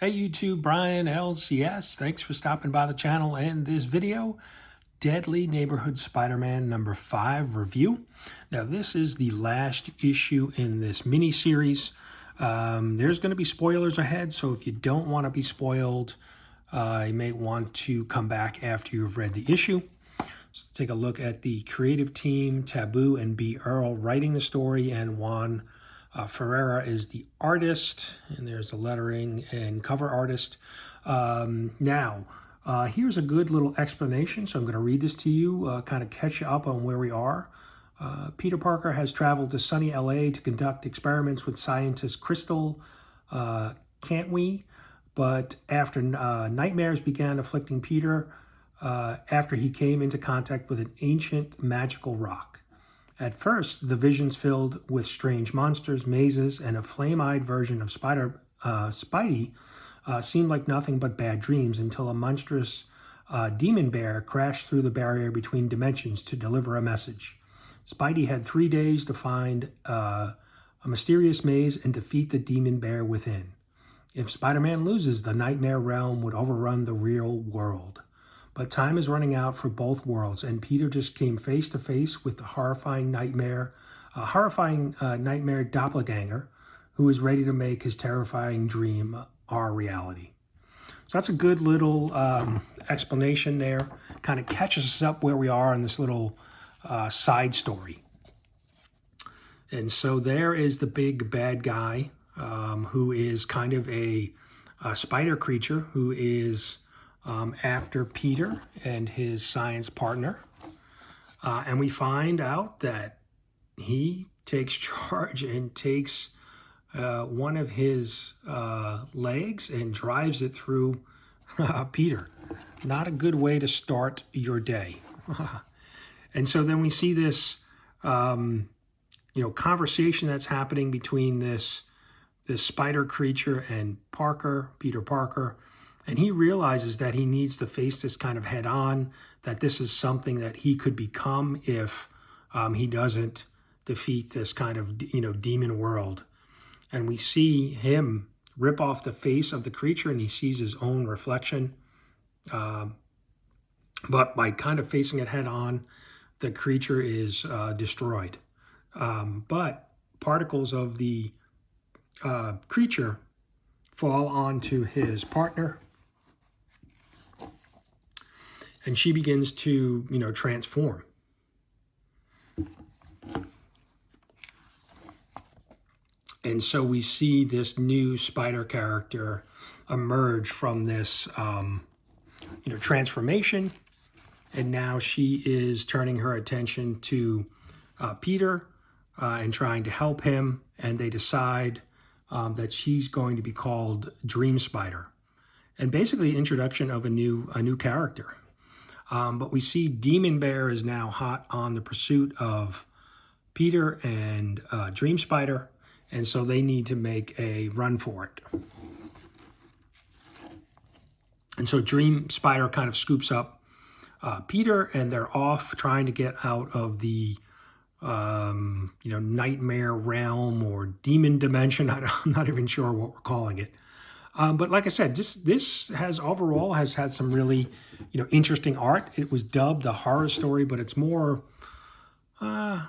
Hey YouTube, Brian LCS. Thanks for stopping by the channel and this video. Deadly Neighborhood Spider-Man number 5 review. Now this is the last issue in this mini-series. There's going to be spoilers ahead, so if you don't want to be spoiled, you may want to come back after you've read the issue. Let's take a look at the creative team. Taboo and Earl writing the story, and Juan Ferreyra is the artist, and there's the lettering and cover artist. Here's a good little explanation, so I'm going to read this to you, kind of catch you up on where we are. Peter Parker has traveled to sunny LA to conduct experiments with scientist Crystal Can't-We, but after nightmares began afflicting Peter after he came into contact with an ancient magical rock. At first, the visions filled with strange monsters, mazes, and a flame-eyed version of Spidey seemed like nothing but bad dreams until a monstrous demon bear crashed through the barrier between dimensions to deliver a message. Spidey had 3 days to find a mysterious maze and defeat the demon bear within. If Spider-Man loses, the nightmare realm would overrun the real world. But time is running out for both worlds, and Peter just came face to face with the horrifying nightmare doppelganger, who is ready to make his terrifying dream our reality. So that's a good little explanation there. Kind of catches us up where we are in this little side story. And so there is the big bad guy, who is kind of a spider creature who is after Peter and his science partner. And we find out that he takes charge and takes one of his legs and drives it through Peter. Not a good way to start your day. And so then we see this, conversation that's happening between this spider creature and Peter Parker. And he realizes that he needs to face this kind of head on, that this is something that he could become if he doesn't defeat this kind of, demon world. And we see him rip off the face of the creature, and he sees his own reflection. But by kind of facing it head on, the creature is destroyed. But particles of the creature fall onto his partner, and she begins to, transform. And so we see this new spider character emerge from this, transformation. And now she is turning her attention to Peter and trying to help him. And they decide that she's going to be called Dream Spider. And basically introduction of a new character. But we see Demon Bear is now hot on the pursuit of Peter and Dream Spider, and so they need to make a run for it. And so Dream Spider kind of scoops up Peter, and they're off trying to get out of the nightmare realm or demon dimension. I'm not even sure what we're calling it. But like I said, this has overall had some really, interesting art. It was dubbed a horror story, but it's more, I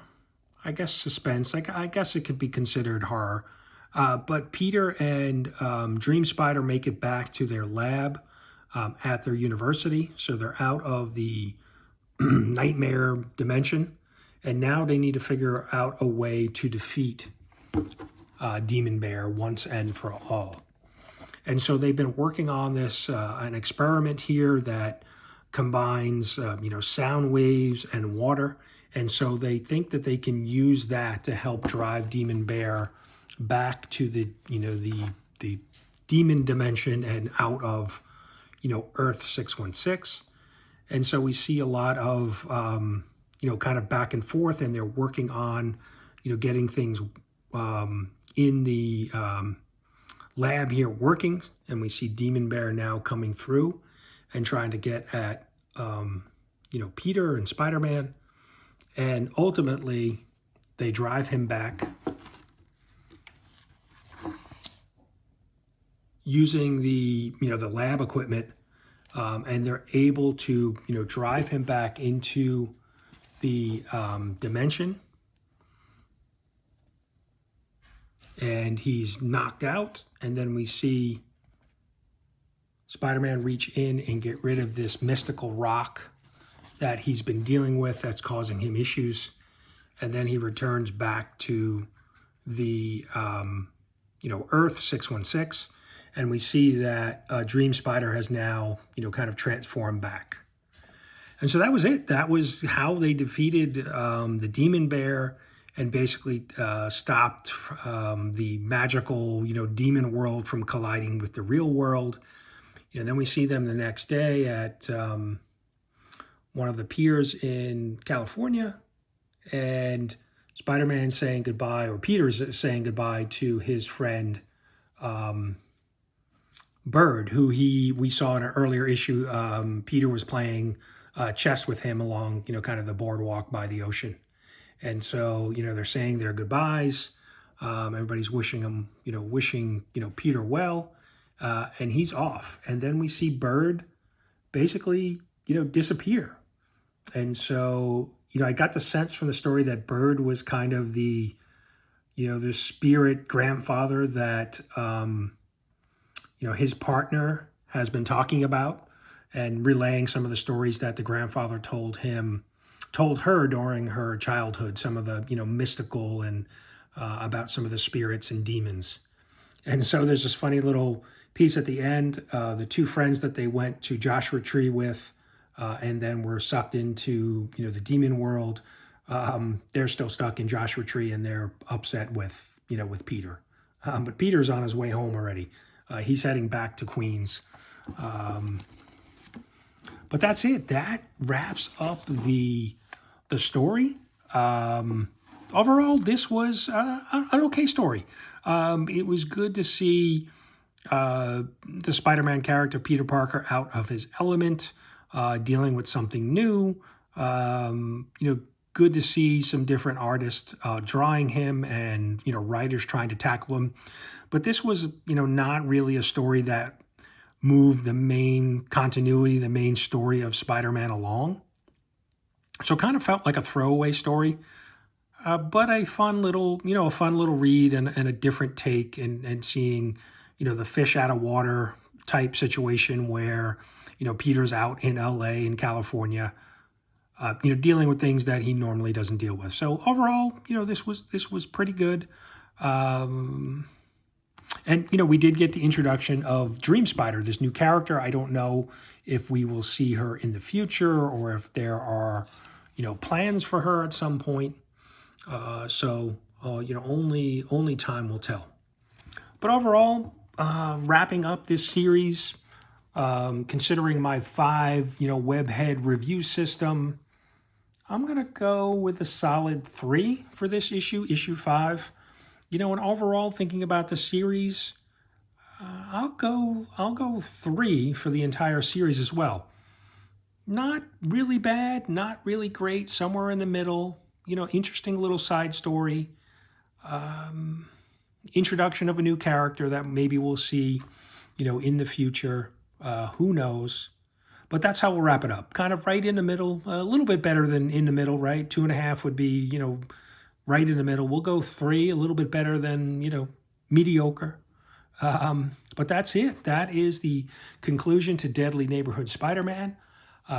guess, suspense. I guess it could be considered horror. But Peter and Dream Spider make it back to their lab at their university. So they're out of the nightmare dimension. And now they need to figure out a way to defeat Demon Bear once and for all. And so they've been working on this, an experiment here that combines, sound waves and water. And so they think that they can use that to help drive Demon Bear back to the demon dimension and out of, Earth 616. And so we see a lot of, kind of back and forth, and they're working on, getting things in the lab here working, and we see Demon Bear now coming through and trying to get at Peter and Spider-Man, and ultimately they drive him back using the the lab equipment, and they're able to drive him back into the dimension, and he's knocked out. And then we see Spider-Man reach in and get rid of this mystical rock that he's been dealing with that's causing him issues. And then he returns back to the Earth 616, and we see that Dream Spider has now kind of transformed back. And so that was it. That was how they defeated the Demon Bear and basically stopped the magical demon world from colliding with the real world. And then we see them the next day at one of the piers in California, and Spider-Man saying goodbye, or Peter's saying goodbye to his friend Bird, who we saw in an earlier issue. Peter was playing chess with him along kind of the boardwalk by the ocean, and so they're saying their goodbyes. Everybody's wishing him Peter well, and he's off. And then we see Bird basically disappear. And so I got the sense from the story that Bird was kind of the the spirit grandfather that his partner has been talking about, and relaying some of the stories that the grandfather told her during her childhood, some of the mystical and about some of the spirits and demons. And so there's this funny little piece at the end, the two friends that they went to Joshua Tree with, and then were sucked into the demon world. They're still stuck in Joshua Tree, and they're upset with with Peter. But Peter's on his way home already. He's heading back to Queens. But that's it. That wraps up the story. Overall, this was an okay story. It was good to see the Spider-Man character Peter Parker out of his element, dealing with something new. Good to see some different artists drawing him, and writers trying to tackle him. But this was not really a story that moved the main continuity, the main story of Spider-Man along. So it kind of felt like a throwaway story, but a fun little read, and a different take, and seeing the fish out of water type situation where Peter's out in LA in California, dealing with things that he normally doesn't deal with. So overall, this was pretty good. And we did get the introduction of Dream Spider, this new character. I don't know if we will see her in the future, or if there are plans for her at some point. So only time will tell. But overall, wrapping up this series, considering my 5 webhead review system, I'm gonna go with a solid 3 for this issue 5. And overall, thinking about the series, I'll go 3 for the entire series as well. Not really bad, not really great, somewhere in the middle. Interesting little side story. Introduction of a new character that maybe we'll see, in the future. Who knows? But that's how we'll wrap it up. Kind of right in the middle, a little bit better than in the middle, right? 2.5 would be, right in the middle. We'll go 3, a little bit better than, mediocre. But that's it. That is the conclusion to Deadly Neighborhood Spider-Man.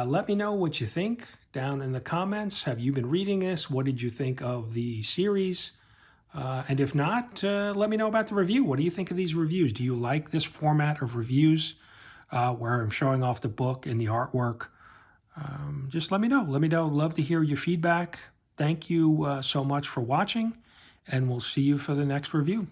Let me know what you think down in the comments. Have you been reading this? What did you think of the series? And if not, let me know about the review. What do you think of these reviews? Do you like this format of reviews where I'm showing off the book and the artwork? Just let me know. Let me know. Love to hear your feedback. Thank you so much for watching, and we'll see you for the next review.